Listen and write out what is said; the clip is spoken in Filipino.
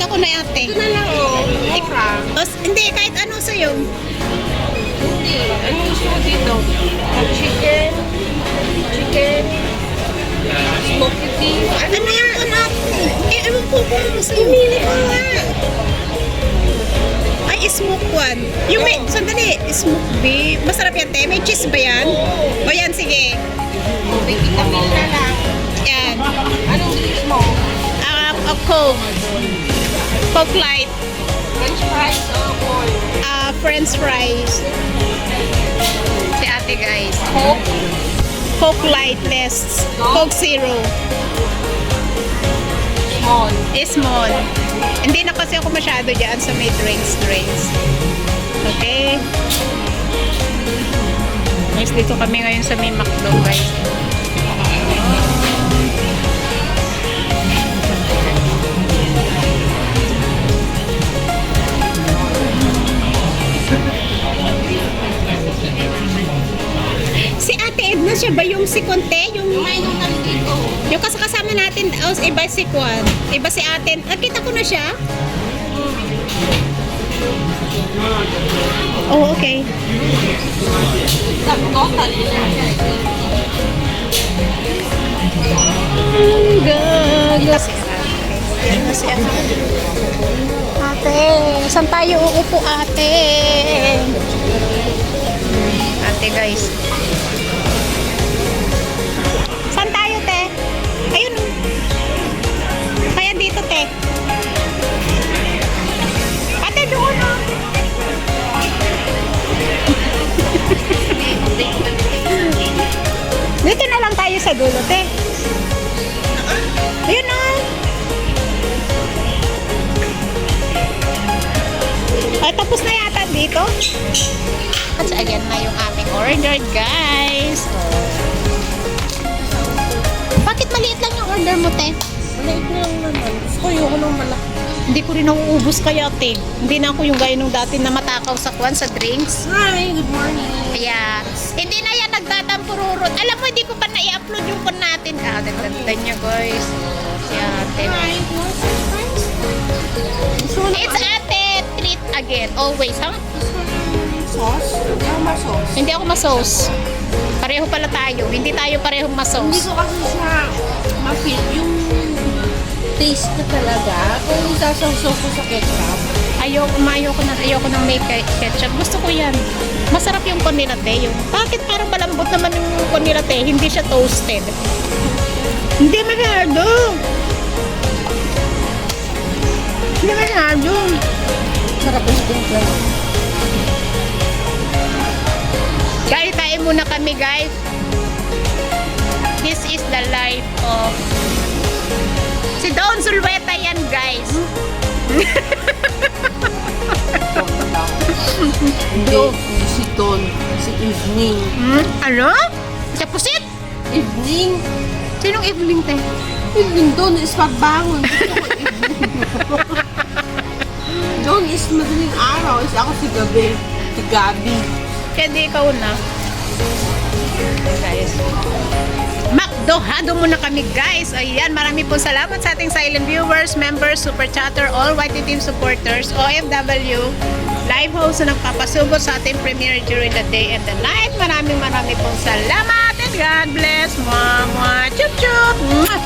ko na ate. Ito na lang oh. Mura. Hindi, kahit ano sa'yo. Hindi. Ano gusto mo dito? Chicken. Smoky beef. Ano yan ko natin? Ewan ko kung gusto mo. Pumili ko nga. Ay, smoke one. Yung may, sandali, smoke beef. Masarap yan, te. May cheese ba yan? O yan, sige. May vitamin na lang. Yan. Anong drinks mo? A Coke. Coke Light. French fries or corn? French fries. Si ate, guys. Coke. Coke Light less. Coke Zero. Small. Small. Hindi na kasi ako masyado dyan sa may drinks. Okay. Guys, dito kami ngayon sa may McDo, guys. Si Ate Edna, siya ba yung si Conte? Yung dito. yung kasama natin, iba si Kwan. Iba si Ate. Nakita ko na siya. Oh, okay. Total. Yan na si Ate. Saan tayo uupo, Ate? Ate, guys. Saan tayo, te? Ayun. Kaya dito, te. Ate, doon, no? Dito na lang tayo sa dulo, te. Ayun, no? Ay, tapos na yata dito. At ayan na yung aming order, guys. Bakit maliit lang yung order mo, te? Maliit lang naman. Gusto ko yung anong malaki. Hindi ko rin nauubos kaya, te. Hindi na ako yung gaya nung dati na matakaw sa kwan sa drinks. Hi, good morning. Kaya, hindi na yan nagtatampururot. Alam mo, hindi ko pa na-i-upload yung kwan natin. Ganda niya, guys. Si ate. Hi, It's ate. Treat again. Always, ha? sauce? Hindi ako ma-sauce. Hindi ako masos. Pareho pala tayo. Hindi tayo parehong Hindi masos. ko kasi siya ma-feel yung taste na talaga. Kung sasawsaw ko sa ketchup. Ayoko ng may ketchup. Gusto ko yan. Masarap yung konilate. Bakit parang malambot naman yung konilate? Hindi siya toasted. Hindi masyado. Hindi masyado. Sarap yung sprinkler. Guys, tayo muna kami, guys. This is the life of si Don Zulweta yan, guys. Hindi, si Don. Si Evening. Ano? Sa pusit? Evening? Sinong Evelyn, te? Evening Don is pagbangon. Gusto ko evening. Don is madaling araw. Is ako si Gabi. Si Gabi. Kaya di ikaw na. Guys. McDo-hado muna kami, guys. Ayan, marami po salamat sa ating silent viewers, members, super chatter, all Whitey Team supporters, OFW, live host na nagpapasubo sa ating premiere during the day and the night. Marami pong salamat and God bless. Mwah, mwah, chup, chup. Mwah.